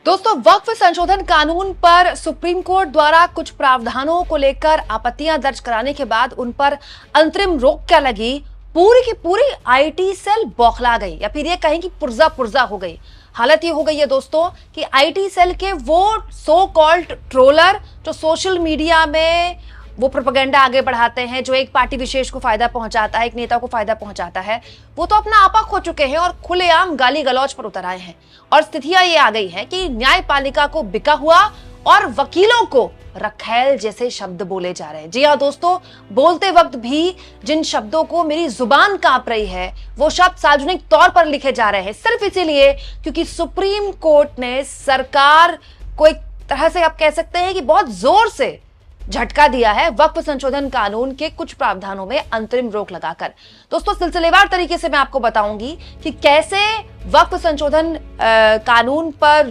दोस्तों, वक्फ संशोधन कानून पर सुप्रीम कोर्ट द्वारा कुछ प्रावधानों को लेकर आपत्तियां दर्ज कराने के बाद उन पर अंतरिम रोक क्या लगी, पूरी की पूरी आईटी सेल बौखला गई या फिर ये कहें कि पुर्जा पुर्जा हो गई। हालत ये हो गई है दोस्तों कि आईटी सेल के वो सो कॉल्ड ट्रोलर जो सोशल मीडिया में वो प्रोपेगेंडा आगे बढ़ाते हैं, जो एक पार्टी विशेष को फायदा पहुंचाता है, एक नेता को फायदा पहुंचाता है, वो तो अपना आपा खो चुके हैं और खुलेआम गाली गलौज पर उतर आए हैं। और स्थितियां ये आ गई हैं कि न्यायपालिका को बिका हुआ और वकीलों को रखैल जैसे शब्द बोले जा रहे हैं। जी हाँ दोस्तों, बोलते वक्त भी जिन शब्दों को मेरी जुबान कांप रही है वो शब्द सार्वजनिक तौर पर लिखे जा रहे हैं, सिर्फ इसीलिए क्योंकि सुप्रीम कोर्ट ने सरकार को एक तरह से आप कह सकते हैं कि बहुत जोर से झटका दिया है वक्फ संशोधन कानून के कुछ प्रावधानों में अंतरिम रोक लगाकर। दोस्तों, सिलसिलेवार तरीके से मैं आपको बताऊंगी कि कैसे वक्फ संशोधन कानून पर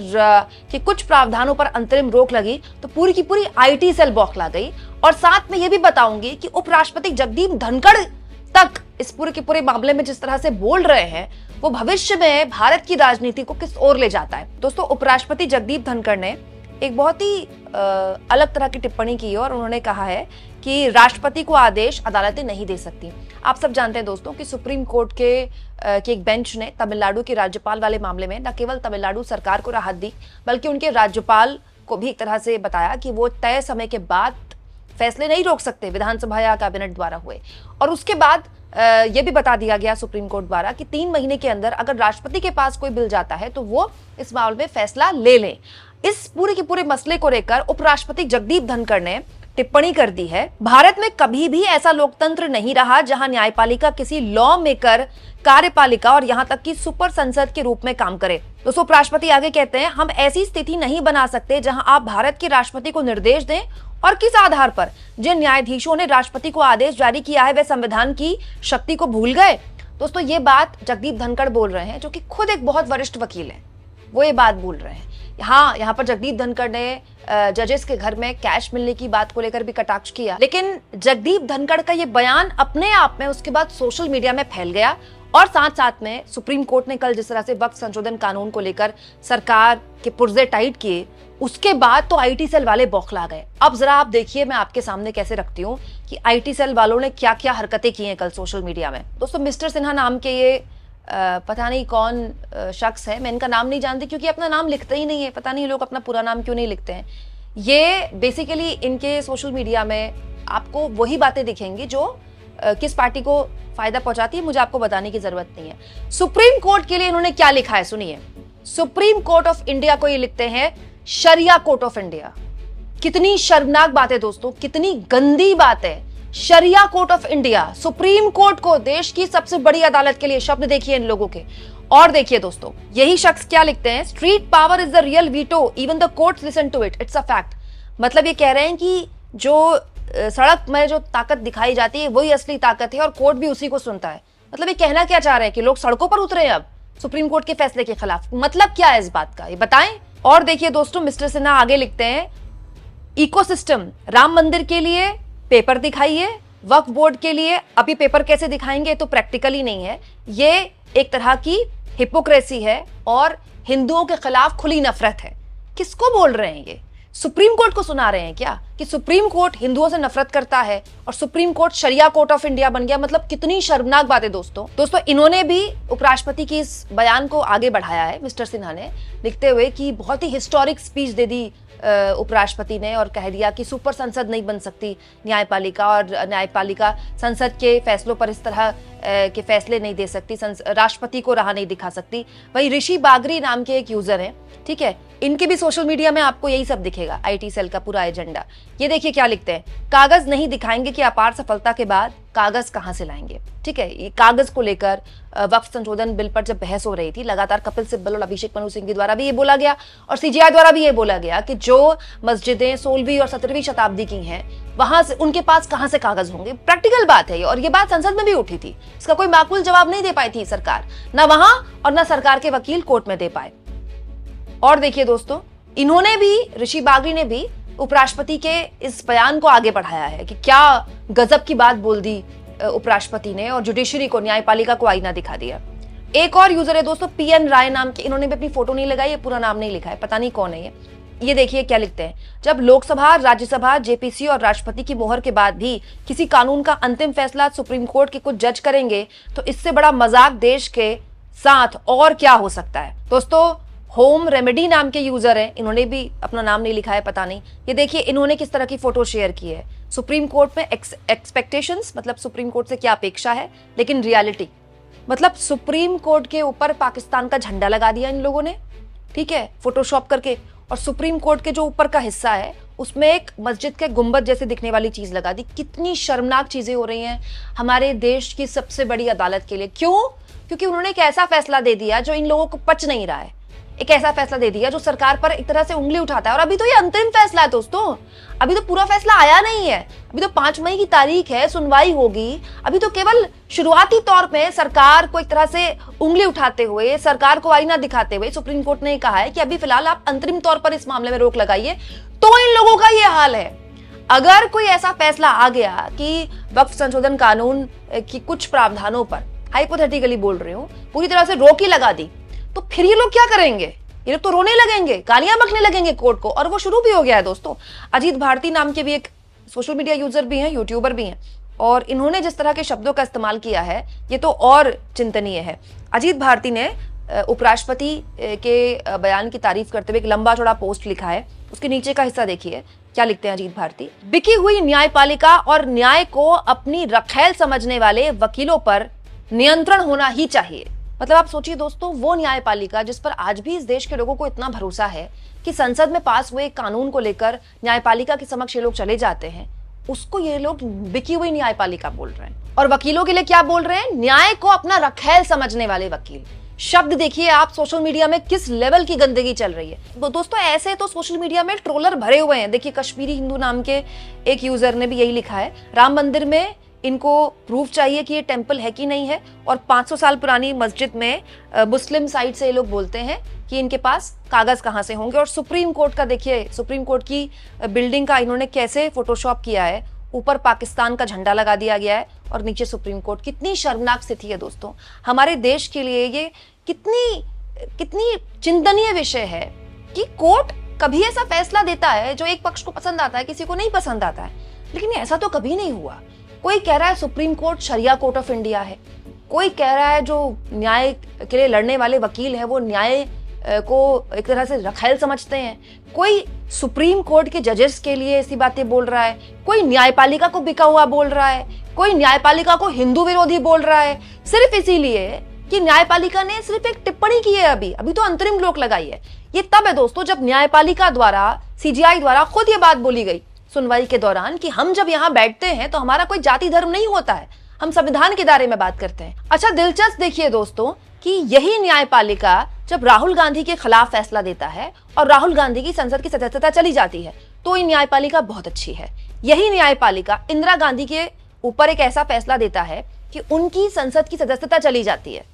के कुछ प्रावधानों पर अंतरिम रोक लगी तो पूरी की पूरी आईटी सेल बौखला गई। और साथ में यह भी बताऊंगी कि उपराष्ट्रपति जगदीप धनखड़ तक इस पूरे के पूरे मामले में जिस तरह से बोल रहे हैं वो भविष्य में भारत की राजनीति को किस ओर ले जाता है। दोस्तों, उपराष्ट्रपति जगदीप धनखड़ ने एक बहुत ही अलग तरह की टिप्पणी की है और उन्होंने कहा है कि राष्ट्रपति को आदेश अदालतें नहीं दे सकती। आप सब जानते हैं दोस्तों कि सुप्रीम कोर्ट के एक बेंच ने तमिलनाडु के राज्यपाल वाले मामले में न केवल तमिलनाडु सरकार को राहत दी बल्कि उनके राज्यपाल को भी एक तरह से बताया कि वो तय समय के बाद फैसले नहीं रोक सकते विधानसभा या कैबिनेट द्वारा हुए। और उसके बाद यह भी बता दिया गया सुप्रीम कोर्ट द्वारा कि 3 महीने के अंदर अगर राष्ट्रपति के पास कोई बिल जाता है तो वो इस मामले में फैसला ले लें। इस पूरे के पूरे मसले को लेकर उपराष्ट्रपति जगदीप धनखड़ ने टिप्पणी कर दी है, भारत में कभी भी ऐसा लोकतंत्र नहीं रहा जहां न्यायपालिका किसी लॉ मेकर, कार्यपालिका और यहां तक कि सुपर संसद के रूप में काम करे। दोस्तों, उपराष्ट्रपति आगे कहते हैं, हम ऐसी स्थिति नहीं बना सकते जहां आप भारत के राष्ट्रपति को निर्देश दें और किस आधार पर। जिन न्यायाधीशों ने राष्ट्रपति को आदेश जारी किया है वे संविधान की शक्ति को भूल गए। दोस्तों, ये बात जगदीप धनखड़ बोल रहे हैं जो कि खुद एक बहुत वरिष्ठ वकील है, वो ये बात बोल रहे हैं। यहाँ पर जगदीप धनखड़ ने जजेस के घर में कैश मिलने की बात को लेकर भी कटाक्ष किया, लेकिन जगदीप धनखड़ का ये बयान अपने आप में उसके बाद सोशल मीडिया में फैल गया। और साथ साथ में सुप्रीम कोर्ट ने कल जिस तरह से वक्फ संशोधन कानून को लेकर सरकार के पुर्जे टाइट किए, उसके बाद तो आईटी सेल वाले बौखला गए। अब जरा आप देखिए मैं आपके सामने कैसे रखती हूँ कि आईटी सेल वालों ने क्या क्या हरकतें की हैं कल सोशल मीडिया में। दोस्तों, मिस्टर सिन्हा नाम के ये पता नहीं कौन शख्स है, मैं इनका नाम नहीं जानती क्योंकि अपना नाम लिखते ही नहीं है, पता नहीं लोग अपना पूरा नाम क्यों नहीं लिखते हैं। ये बेसिकली इनके सोशल मीडिया में आपको वही बातें दिखेंगी जो किस पार्टी को फायदा पहुंचाती है, मुझे आपको बताने की जरूरत नहीं है। सुप्रीम कोर्ट के लिए इन्होंने क्या लिखा है सुनिए। सुप्रीम कोर्ट ऑफ इंडिया को ये लिखते हैं शरिया कोर्ट ऑफ इंडिया। कितनी शर्मनाक बात है दोस्तों, कितनी गंदी बात है। शरिया court of India, supreme court को, देश की सबसे बड़ी अदालत के लिए शब्द देखिए इन लोगों के। और देखिए दोस्तों, यही शख्स क्या लिखते हैं, street power is the real veto, even the courts listen to it, it's a fact. मतलब ये कह रहे हैं कि जो सड़क में जो ताकत दिखाई जाती है वही असली ताकत है और कोर्ट भी उसी को सुनता है। मतलब ये कहना क्या चाह रहे हैं कि लोग सड़कों पर उतरे हैं अब सुप्रीम कोर्ट के फैसले के खिलाफ। मतलब क्या है इस बात का, ये बताएं। और देखिए दोस्तों, मिस्टर सिन्हा आगे लिखते हैं, इकोसिस्टम, राम मंदिर के लिए पेपर दिखाइए, वक्फ बोर्ड के लिए अभी पेपर कैसे दिखाएंगे तो प्रैक्टिकली नहीं है। ये एक तरह की हिपोक्रेसी है और हिंदुओं के खिलाफ खुली नफरत है। किसको बोल रहे हैं ये, सुप्रीम कोर्ट को सुना रहे हैं क्या कि सुप्रीम कोर्ट हिंदुओं से नफरत करता है और सुप्रीम कोर्ट शरिया कोर्ट ऑफ इंडिया बन गया। मतलब कितनी शर्मनाक बात है दोस्तों, इन्होंने भी उपराष्ट्रपति की इस बयान को आगे बढ़ाया है मिस्टर सिन्हा ने, लिखते हुए कि बहुत ही हिस्टोरिक स्पीच दे दी उपराष्ट्रपति ने और कह दिया कि सुपर संसद नहीं बन सकती न्यायपालिका और न्यायपालिका संसद के फैसलों पर इस तरह के फैसले नहीं दे सकती, राष्ट्रपति को राह नहीं दिखा सकती। वही ऋषि बागरी नाम के एक यूजर हैं, ठीक है, इनके भी सोशल मीडिया में आपको यही सब दिखेगा, आईटी सेल का पूरा एजेंडा। ये देखिए क्या लिखते हैं, कागज नहीं दिखाएंगे कि अपार सफलता के बाद कागज कहां से लाएंगे। ठीक है, ये कागज को लेकर वक्फ संशोधन बिल पर जब बहस हो रही थी, लगातार कपिल सिब्बल और अभिषेक मनु सिंह के द्वारा भी ये बोला गया और सीजीआई द्वारा भी ये बोला गया कि जो मस्जिदें 16वीं और 17वीं शताब्दी की हैं वहां से उनके पास कहां से कागज होंगे। प्रैक्टिकल बात है ये, और ये बात संसद में भी उठी थी। इसका कोई माकूल जवाब नहीं दे पाई थी सरकार, ना वहां और ना सरकार के वकील कोर्ट में दे पाए। और देखिए दोस्तों, इन्होंने भी, ऋषि बागरी ने भी उपराष्ट्रपति के इस बयान को आगे बढ़ाया है कि क्या गजब की बात बोल दी उपराष्ट्रपति ने और जुडिशरी को, न्यायपालिका को आईना दिखा दिया। एक और यूजर है दोस्तों, पीएन राय नाम के, इन्होंने भी अपनी फोटो नहीं लगाई है, पूरा नाम नहीं लिखा है, पता नहीं कौन है ये देखिए क्या लिखते हैं। जब लोकसभा, राज्यसभा, जेपीसी और राष्ट्रपति की मोहर के बाद भी किसी कानून का अंतिम फैसला सुप्रीम कोर्ट के कुछ जज करेंगे तो इससे बड़ा मजाक देश के साथ और क्या हो सकता है। दोस्तों होम रेमेडी नाम के यूजर हैं, इन्होंने भी अपना नाम नहीं लिखा है, पता नहीं। ये देखिए इन्होंने किस तरह की फोटो शेयर की है। सुप्रीम कोर्ट में एक्सपेक्टेशंस, मतलब सुप्रीम कोर्ट से क्या अपेक्षा है, लेकिन रियलिटी मतलब सुप्रीम कोर्ट के ऊपर पाकिस्तान का झंडा लगा दिया इन लोगों ने, ठीक है, फोटोशॉप करके। और सुप्रीम कोर्ट के जो ऊपर का हिस्सा है उसमें एक मस्जिद के गुंबद जैसे दिखने वाली चीज लगा दी। कितनी शर्मनाक चीजें हो रही हैं हमारे देश की सबसे बड़ी अदालत के लिए। क्यों? क्योंकि उन्होंने एक ऐसा फैसला दे दिया जो इन लोगों को पच नहीं रहा है। एक ऐसा फैसला दे दिया जो सरकार पर एक तरह से उंगली उठाता है। और अभी तो ये अंतरिम फैसला है दोस्तों, अभी तो पूरा फैसला आया नहीं है। अभी तो 5 मई की तारीख है, सुनवाई होगी। अभी तो केवल शुरुआती तौर पे सरकार को एक तरह से उंगली उठाते हुए, सरकार को आईना दिखाते हुए सुप्रीम कोर्ट ने कहा है कि अभी फिलहाल आप अंतरिम तौर पर इस मामले में रोक लगाइए। तो इन लोगों का ये हाल है। अगर कोई ऐसा फैसला आ गया कि वक्फ संशोधन कानून की कुछ प्रावधानों पर, हाइपोथेटिकली बोल रही हूं, पूरी तरह से रोक ही लगा दी, तो फिर ये लोग क्या करेंगे? ये लोग तो रोने लगेंगे, गालियां बकने लगेंगे कोर्ट को। और वो शुरू भी हो गया है दोस्तों। अजीत भारती नाम के भी एक सोशल मीडिया यूजर भी हैं, यूट्यूबर भी हैं, और इन्होंने जिस तरह के शब्दों का इस्तेमाल किया है ये तो और चिंतनीय है। अजीत भारती ने उपराष्ट्रपति के बयान की तारीफ करते हुए एक लंबा चौड़ा पोस्ट लिखा है। उसके नीचे का हिस्सा देखिए क्या लिखते हैं अजीत भारती। बिकी हुई न्यायपालिका और न्याय को अपनी रखैल समझने वाले वकीलों पर नियंत्रण होना ही चाहिए। मतलब आप सोचिए दोस्तों, वो न्यायपालिका जिस पर आज भी इस देश के लोगों को इतना भरोसा है कि संसद में पास हुए एक कानून को लेकर न्यायपालिका के समक्ष ये लोग चले जाते हैं, उसको ये लोग बिकी हुई न्यायपालिका बोल रहे हैं। और वकीलों के लिए क्या बोल रहे हैं? न्याय को अपना रखैल समझने वाले वकील। शब्द देखिए आप सोशल मीडिया में किस लेवल की गंदगी चल रही है। दोस्तों ऐसे तो सोशल मीडिया में ट्रोलर भरे हुए हैं। देखिए कश्मीरी हिंदू नाम के एक यूजर ने भी यही लिखा है, राम मंदिर में इनको प्रूफ चाहिए कि ये टेंपल है कि नहीं है। और 500 साल पुरानी मस्जिद में मुस्लिम साइड से ये लोग बोलते हैं कि इनके पास कागज कहां से होंगे। और सुप्रीम कोर्ट का देखिए, सुप्रीम कोर्ट की बिल्डिंग का इन्होंने कैसे फोटोशॉप किया है। ऊपर पाकिस्तान का झंडा लगा दिया गया है और नीचे सुप्रीम कोर्ट। कितनी शर्मनाक स्थिति है दोस्तों। हमारे देश के लिए ये कितनी चिंतनीय विषय है कि कोर्ट कभी ऐसा फैसला देता है जो एक पक्ष को पसंद आता है, किसी को नहीं पसंद आता है। लेकिन ऐसा तो कभी नहीं हुआ। कोई कह रहा है सुप्रीम कोर्ट शरिया कोर्ट ऑफ इंडिया है, कोई कह रहा है जो न्याय के लिए लड़ने वाले वकील है वो न्याय को एक तरह से रखैल समझते हैं, कोई सुप्रीम कोर्ट के जजेस के लिए ऐसी बातें बोल रहा है, कोई न्यायपालिका को बिका हुआ बोल रहा है, कोई न्यायपालिका को हिंदू विरोधी बोल रहा है, सिर्फ इसीलिए कि न्यायपालिका ने सिर्फ एक टिप्पणी की है। अभी तो अंतरिम रोक लगाई है। ये तब है दोस्तों जब न्यायपालिका द्वारा, सीजीआई द्वारा खुद ये बात बोली गई सुनवाई के दौरान कि हम जब यहाँ बैठते हैं तो हमारा कोई जाति धर्म नहीं होता है, हम संविधान के दायरे में बात करते हैं। अच्छा दिलचस्प देखिए दोस्तों कि यही न्यायपालिका जब राहुल गांधी के खिलाफ फैसला देता है और राहुल गांधी की संसद की सदस्यता चली जाती है तो ये न्यायपालिका बहुत अच्छी है। यही न्यायपालिका इंदिरा गांधी के ऊपर एक ऐसा फैसला देता है कि उनकी संसद की सदस्यता चली जाती है,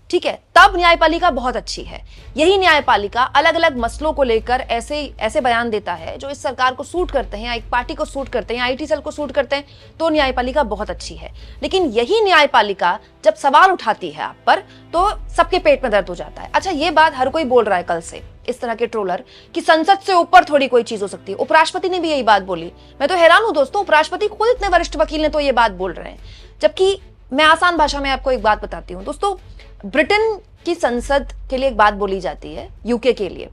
ठीक है, तब न्यायपालिका बहुत अच्छी है। यही न्यायपालिका अलग अलग मसलों को लेकर ऐसे बयान देता है जो इस सरकार को सूट करते हैं, एक पार्टी को सूट करते हैं, आईटी सेल को सूट करते हैं, तो न्यायपालिका बहुत अच्छी है। लेकिन यही न्यायपालिका जब सवाल उठाती है आप पर तो सबके पेट में दर्द हो जाता है। अच्छा ये बात हर कोई बोल रहा है कल से, इस तरह के ट्रोलर, कि संसद से ऊपर थोड़ी कोई चीज हो सकती है। उपराष्ट्रपति ने भी यही बात बोली। मैं तो हैरान हूं दोस्तों, उपराष्ट्रपति खुद इतने वरिष्ठ वकील ने तो ये बात बोल रहे हैं। जबकि मैं आसान भाषा में आपको एक बात बताती हूँ दोस्तों, ब्रिटेन की संसद के लिए एक बात बोली जाती है यूके के लिए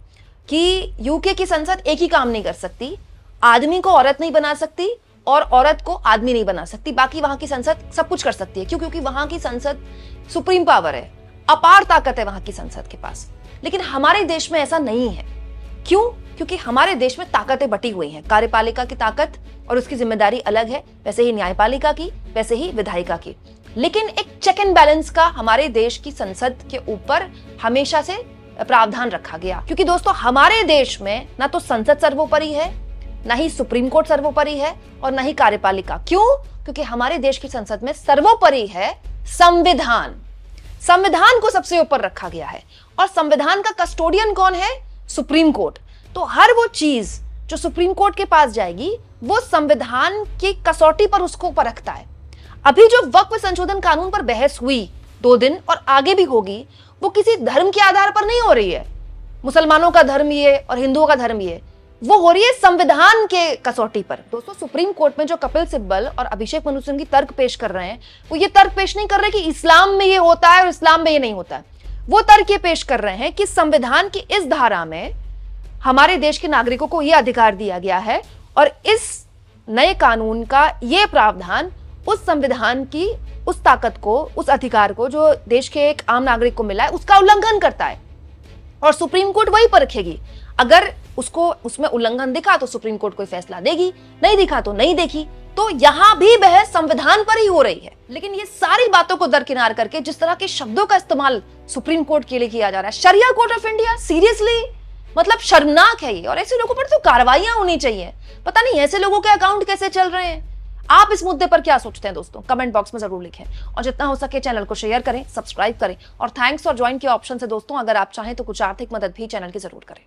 कि यूके की संसद एक ही काम नहीं कर सकती, आदमी को औरत नहीं बना सकती और औरत को आदमी नहीं बना सकती। बाकी वहां की संसद सब कुछ कर सकती है। क्यों? क्योंकि वहां की संसद सुप्रीम पावर है, अपार ताकत है वहां की संसद के पास। लेकिन हमारे देश में ऐसा नहीं है। क्यों? क्योंकि हमारे देश में ताकतें बटी हुई हैं। कार्यपालिका की ताकत और उसकी जिम्मेदारी अलग है, वैसे ही न्यायपालिका की, वैसे ही विधायिका की। लेकिन एक चेक एंड बैलेंस का हमारे देश की संसद के ऊपर हमेशा से प्रावधान रखा गया। क्योंकि दोस्तों हमारे देश में ना तो संसद सर्वोपरि है, ना ही सुप्रीम कोर्ट सर्वोपरि है और ना ही कार्यपालिका। क्यों? क्योंकि हमारे देश की संसद में सर्वोपरि है संविधान। संविधान को सबसे ऊपर रखा गया है और संविधान का कस्टोडियन कौन है? Supreme court. तो हर वो चीज जो सुप्रीम कोर्ट के पास जाएगी वो संविधान की कसौटी पर उसको परखता है। अभी जो वक्फ संशोधन कानून पर बहस हुई 2 दिन और आगे भी होगी, वो किसी धर्म के आधार पर नहीं हो रही है, मुसलमानों का धर्म ये और हिंदुओं का धर्म ये, वो हो रही है संविधान के कसौटी पर। दोस्तों, सुप्रीम कोर्ट में जो कपिल सिब्बल और अभिषेक मनु सिंघवी तर्क पेश कर रहे हैं, वो ये तर्क पेश नहीं कर रहे कि इस्लाम में ये होता है और इस्लाम में ये नहीं होता है। वो तर्क ये पेश कर रहे हैं कि संविधान की इस धारा में हमारे देश के नागरिकों को यह अधिकार दिया गया है और इस नए कानून का यह प्रावधान उस संविधान की उस ताकत को, उस अधिकार को जो देश के एक आम नागरिक को मिला है, उसका उल्लंघन करता है और सुप्रीम कोर्ट वही परखेगी। अगर उसको उसमें उल्लंघन दिखा तो सुप्रीम कोर्ट कोई फैसला देगी, नहीं दिखा तो नहीं देखी। तो यहां भी बहस संविधान पर ही हो रही है। लेकिन ये सारी बातों को दरकिनार करके जिस तरह के शब्दों का इस्तेमाल सुप्रीम कोर्ट के लिए किया जा रहा है, शरिया कोर्ट ऑफ इंडिया, सीरियसली मतलब शर्मनाक है ये। और ऐसे लोगों पर तो कार्रवाइयां होनी चाहिए। पता नहीं ऐसे लोगों के अकाउंट कैसे चल रहे हैं। आप इस मुद्दे पर क्या सोचते हैं दोस्तों, कमेंट बॉक्स में जरूर लिखें और जितना हो सके चैनल को शेयर करें, सब्सक्राइब करें और थैंक्स और ज्वाइन के ऑप्शन से दोस्तों अगर आप चाहें तो कुछ आर्थिक मदद भी चैनल की जरूर करें।